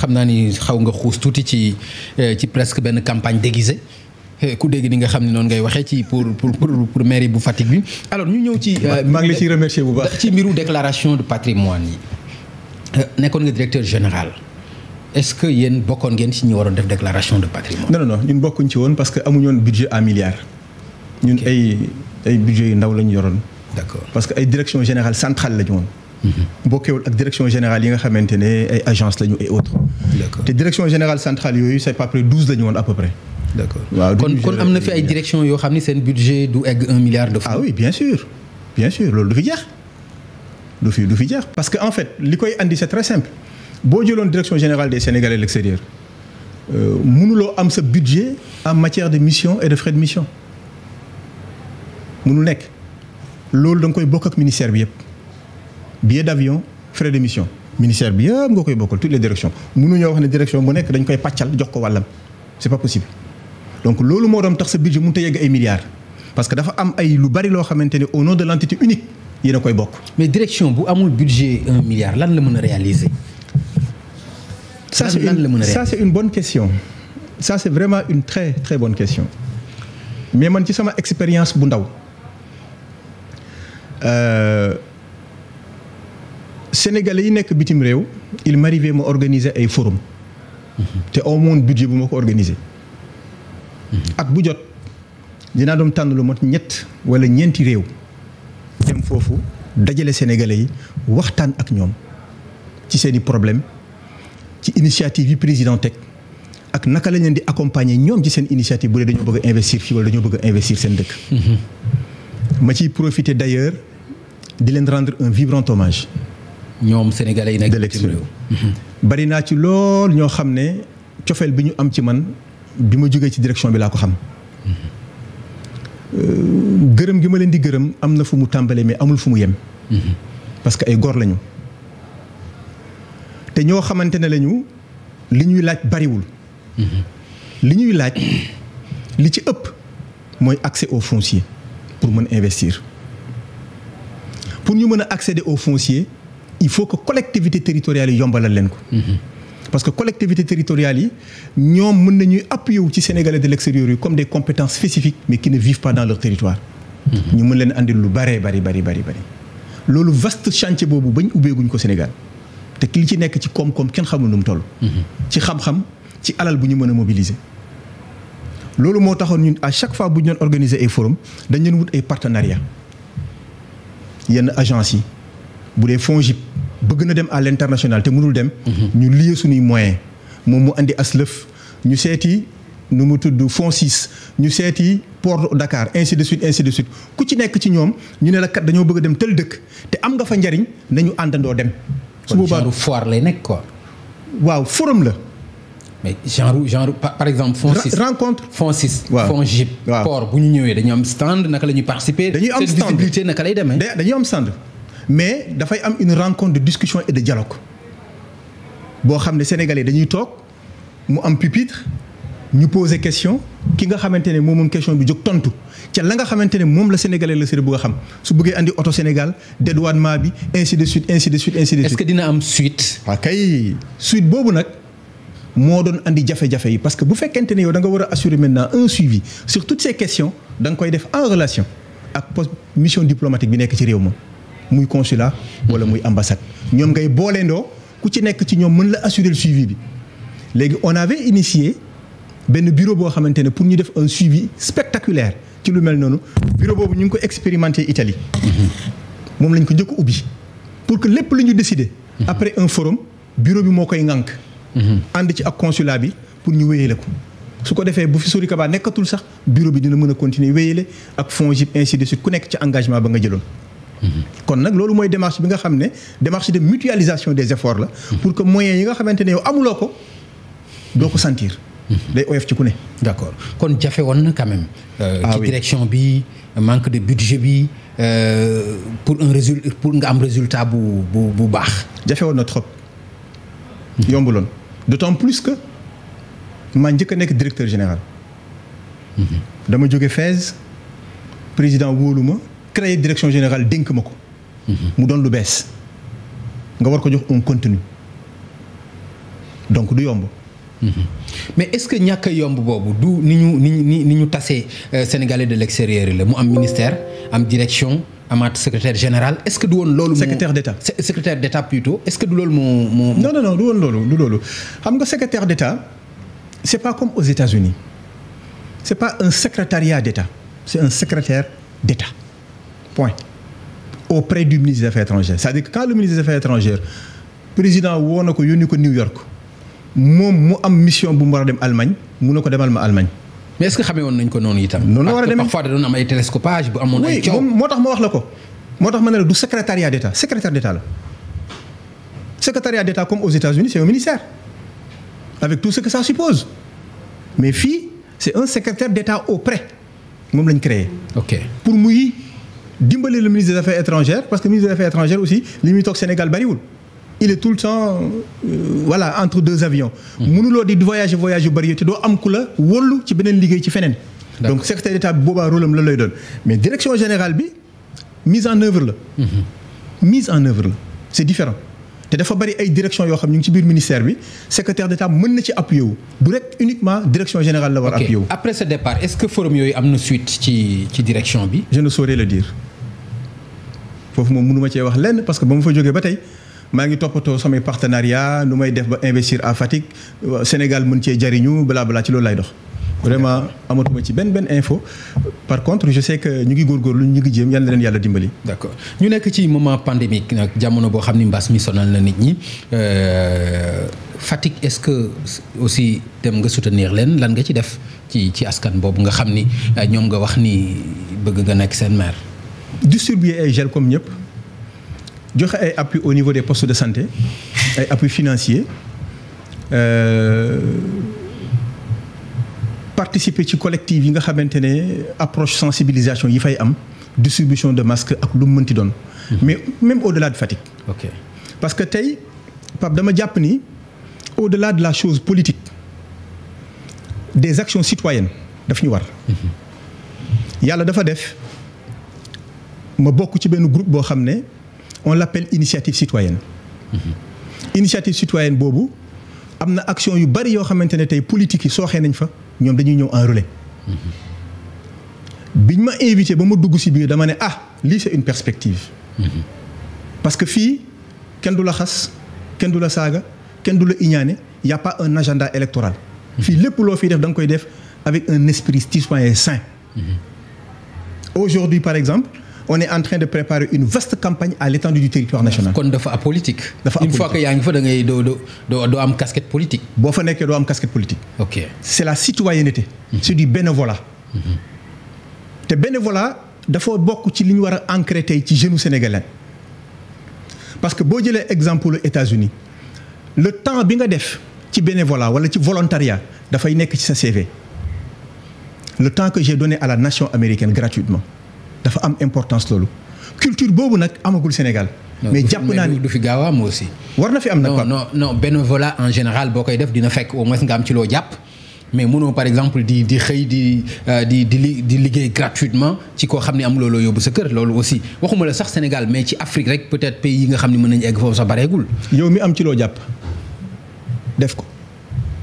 xam naa ni xaw nga xuus tuuti ci presque benn campagne déguisée ku dégg ni nga xam ne noonu ngay waxee ci pour mairie bu Fatick bi alors ñu ñëw ci. maa ngi la ciy remercier bu baax. ci mbiru déclaration de patrimoine yi nekkoon nga directeur général est-ce que yéen bokkoon ngeen ci ñi waroon def déclaration de patrimoine. non ñun bokkuñ ci woon parce que amuñu woon budget à milliards. ñun ay budget yu ndaw la ñu yoroon. d'accord parce que ay direction générale centrale la ñu woon. bokkewul ak direction générale yi nga xamante ne ay agence la ñu et autres. d'accord te direction générale centrale yooyu c'est pas près 12 la ñu woon à peu près. d'accord waaw kon am na fi ay direction yoo xam ni seen budget du egg 1 milliard de francs. ah oui bien sûr loolu du fi jeex. du fi jeex parce que en fait li koy andi c'est très simple boo jëloon direction générale des Sénégalais à l'extérieur mënuloo am sa budget en matière de mission et de frais de mission mënul nekk loolu da nga koy bokk ak ministère bi yëpp billet d'avion frais de mission ministère bi yëpp nga koy bokkal toutes les directions mënuñoo wax ne direction bu nekk dañ koy pàccal jox ko wàllam c'est pas possible donc loolu moo doon tax sa budget mënut a yegg ay milliards parce que dafa am ay lu bari loo xamante ne au nom de l'entité unique yéen a koy bokk. mais direction bu amul budget 1 milliard lan la mën a réaliser. ça c'est une bonne question ça c'est vraiment une très très bonne question mais man ci sama expérience bu ndaw sénégalais yi nekk bitim réew il m'arrivait ma organiser ay forum te au moins budget bu ma ko organiser at bu jot dinaa doon tànn lu mot 3 wala 4 réew dem foofu dajale sénégalais yi waxtaan ak ñoom ci seeni problème ci initiative yi président teg ak naka lañ leen di accompagner ñoom ci seen initiative bu dee dañoo bëgg a investir fii wala dañoo bëgg a investir seen dëkk. ma ciy profiter d'ailleurs di leen rendre un vibrant hommage. ñoom sénégalais yi nekk bitim réew. bari naa ci lool ñoo xam ne cofeel bi ñu am ci man bi ma jógee ci direction bi laa ko xam. gërëm gi ma leen di gërëm am na fu mu tàmbalee mais amul fu mu yem. parce que ay góor lañu. te ñoo xamante ne lañu li ñuy laaj bariwul. li ñuy laaj li ci ëpp mooy accès au foncier pour mën investir. pour ñu mën a accéder au foncier il faut que collectivités territoriales yi yombalal leen ko. parce que collectivités territoriales yi ñoom mën nañuy appuyer wu ci Sénégalais de l'extérieur yi comme des compétences spécifiques mais qui ne vivent pas dans leur territoire. ñu mën leen andil lu bari. loolu vaste chantier boobu bañ ubbeeguñ ko Sénégal te ki li ci nekk ci koom-koom kenn xamul nu mu toll. ci xam-xam ci alal bu ñu mën a mobiliser. loolu moo taxoon ñun à chaque fois bu ñu doon organiser ay forum dañ leen wut ay partenariats yenn agences yi bu dee FONGIP bëgg na dem à l'international te mënul dem. ñu lié suñuy moyens moom mu andi aslëf ñu seeti nu mu tudd FONSIS ñu seeti port Dakar ainsi de suite ku ci nekk ci ñoom ñu ne la kat dañoo bëgg a dem tel dëkk te am nga fa njariñ nañu àndandoo dem. su boobaa genre foire lay nekk quoi. waaw forum la. mais genre par exemple. FONSIS rencontre FONSIS. waaw FONGIP. waaw port bu ñu ñëwee dañu am stand naka la ñuy participer. dañuy am stand seen visibilité naka lay demee. dañuy am stand mais dafay am une rencontre de discussion et de dialogue boo xam ne sénégalais dañuy toog mu am pupitre ñu poser question ki nga xamante ne moom question bi jóg tontu ca la nga xamante ne moom la sénégalais la sëriñ bëgg a xam su bëggee andi auto Sénégal dédouanement bi ainsi de suite. est-ce que dina am suite. waaw kay suite boobu nag. moo doon andi jafe-jafe yi parce que bu fekkente ne yow da nga war a assurer maintenant un suivi sur toutes ces questions da nga koy def en relation ak mission diplomatique bi nekk ci réew ma muy consulat wala muy ambassade ñoom ngay booleendoo ku ci nekk ci ñoom mën la assurer le suivi bi léegi on avait initié benn bureau boo xamante ne pour ñu def un suivi spectaculaire ci lu mel noonu bureau boobu ñu ngi ko expérimenté Italie moom lañ ko njëkk ubbi pour que lépp lu ñu décider après un forum bureau bi moo koy ŋànk ànd ci ak consulat bi pour ñu wéyale ko su ko defee bu fi Sory Kaba nekkatul sax bureau bi dina mën a continuer wéyale ak FONGIP ainsi de suite ku nekk ci engagement ba nga jëloon. kon nag loolu mooy démarche bi nga xam ne démarche de mutualisation des efforts la. pour que moyens yi nga xamante ne yow amuloo ko doo ko sentir. day oyof ci ku ne. d'accord kon jafe woon na quand même. ci direction bi manque de budget bi pour nga am résultat bu baax. jafe woon na trop. yombuloon d'autant plus que maa njëkk a nekk directeur général. dama jóge FAISE président wóolu ma créer direction générale dénk ma ko. mu doon lu bees nga war ko jox un contenu donc du yomb. mais est-ce que ñàkk a yomb boobu du ni ñu tasee sénégalais de l'extérieur yi la mu am ministère am direction amaat secrétaire général est-ce que du woon loolu. secrétaire d'État secrétaire d'État plutôt est-ce que du loolu moo. non du woon loolu xam nga secrétaire d'État c'est pas comme aux États-Unis c'est pas un secrétariat d'État c'est un secrétaire d'État point auprès du ministre des Affaires étrangères c'est-à-dire que quand le ministre des Affaires étrangères président woo na ko yónni ko New York moom mu am mission bu mu war a dem Allemagne mun na ko demal ma Allemagne. mais est-ce que xamee woon nañ ko noonu itam. noonu la war a demee parfois da doon am ay télescopage bu amoon ay coow. moo tax ma wax la ko moo tax ma ne la du secrétariat d'État secrétaire d'État la secrétariat d'État comme aux États-Unis c'est un ministère avec tout ce que ça suppose mais fii c'est un secrétaire d'État auprès moom lañ créé. ok pour muy dimbali le ministre des Affaires étrangères parce que ministre des Affaires étrangères aussi li muy toog Sénégal bariwul. il est tout le temps entre deux avions. mënuloo di voyage yu bari te doo am ku la wóolu ci beneen liggéey ci feneen. donc secrétaire d'État bi boobaa rôle am la lay doon mais direction générale bi mise en œuvre la. mise en œuvre la c'est différent te dafa bari ay direction yoo xam ñu ngi ci biir ministère bi secrétaire d'État mën na ci appuyer wu du rek uniquement direction générale la war appuyer wu. après ce départ est-ce que forum yooyu am na suite ci direction bi. je ne saurais le dire foofu moom mënu ma cee wax lenn parce que ba ma fa jógee ba tey. maa ngi toppatoo samay partenariat nu may def ba investir à Fatick Sénégal mën cee jariñu balaa ci loolu lay dox vraiment amatuma ci benn info par contre je sais que ñu ngi góorgóorlu ñu ngi jéem yal na leen yàlla dimbali. d'accord ñu nekk ci moment pandémique nag jamono boo xam ni mbas mi sonal na nit ñi Fatick est-ce que aussi dem nga soutenir leen lan nga ci def ci askan boobu nga xam ni ñoom nga wax ni bëgg nga nekk seen maire. distribuer ay gel comme ñëpp. joxe ay appui au niveau des postes de santé ay appui financier participer ci collectif yi nga xamante ne approche sensibilisation yi fay am distribution de masques ak lu mu mënti doon. mais même au-delà de Fatick. ok parce que tey Pape dama jàpp ni au-delà de la chose politique des actions citoyennes daf ñu war. yàlla dafa def ma bokk ci benn groupe boo xam ne. on l'appelle initiative citoyenne. initiative citoyenne boobu am na action yu bari yoo xamante ne tey politique yi sooxee nañ fa ñoom dañuy ñëw en relais. biñ ma invité ba ma dugg ci biir dama ne lii c'est une perspective. parce que fii kenn du la xas kenn du la saaga kenn du la iñaane y a pas un agenda électoral. fii lépp loo fiy def da nga koy def avec un esprit citoyen sain. aujourd'hui par exemple. on est en train de préparer une vaste campagne à l'étendue du territoire national. kon dafa apolitique. une fois que yaa ngi fa da ngay doo am casquette politique. boo fa nekkee doo am casquette politique. ok c'est la citoyenneté. c'est du bénévolat. te bénévolat dafa bokk ci li ñu war a ancrer tey ci jeunes sénégalais. parce que boo jëlee exemple États-Unis le temps bi nga def ci bénévolat wala ci volontariat dafay nekk ci sa CV. le temps que j'ai donné à la nation américaine gratuitement. dafa am importance loolu culture boobu nag amagul Sénégal. mais jàpp naa ni du fi gaaw a am aussi. war na fi am nag. non bénévolat en général boo koy def dina fekk au moins nga am ci loo jàpp mais mënoo par exemple di xëy di liggéey gratuitement ci koo xam ne am looloo yóbbu sa kër loolu aussi waxuma la sax Sénégal mais ci Afrique rek peut-être pays yi nga xam ne mën nañu egg foofu sax bareegul. yow mi am ci loo jàpp def ko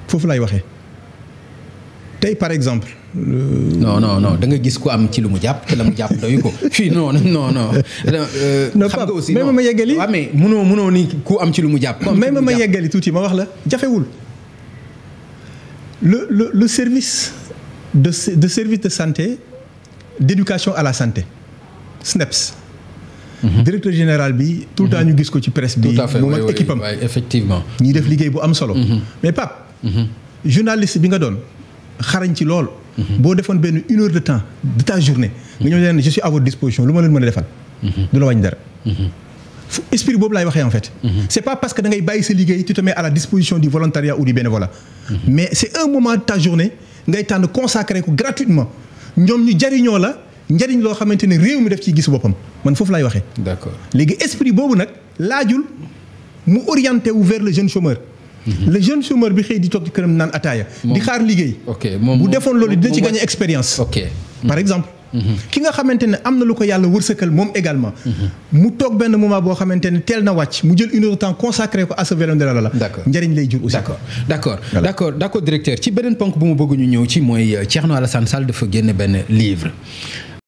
foofu lay waxee tey par exemple. non da nga gis ku am ci lu mu jàpp te la mu jàpp doyu ko fii non. xam nga aussi non ma yeggali. waaw mais mënoo ni ku am ci lu mu jàpp. même ma yeggali tuuti ma wax la jafewul. le service de service de santé d'éducation à la santé SNEPS. directeur général bi tout le temps ñu gis ko ci presse bi. tout à fait moom ak équipe am effectivement. ñuy def liggéey bu am solo. mais Pape. journaliste bi nga doon xarañ ci lool. boo defoon benn 1 heure de temps de ta journée. nga ñëw leen je suis à votre disposition lu ma leen mën a defal. du la wàññi dara. esprit boobu laay waxee en fait. c'est pas parce que da ngay bàyyi sa liggéey tu te mets à la disposition du volontariat ou du bénévolat. mais c'est un moment de ta journée ngay tànn consacré ko gratuitement ñoom ñu jariñoo la njariñ loo xamante ne réew mi def ciy gis boppam man foofu laay waxee. d'accord léegi esprit boobu nag laajul mu orienté wu vers le jeune chômeur. le jeune chômeur bi xëy di toog ci këram naan ataaya. di xaar liggéey. ok bu defoon loolu dina ci gagner expérience. ok par exemple. ki nga xamante ne am na lu ko yàlla wërsëkal moom également. mu toog benn moment boo xamante ne teel na wàcc mu jël une heure de temps consacré ko à ce vélo de la. d'accord njëriñ lay jur aussi. d'accord directeur ci beneen ponk bu mu bëgg ñu ñëw ci mooy Thierno Alassane Sall dafa génne benn livre.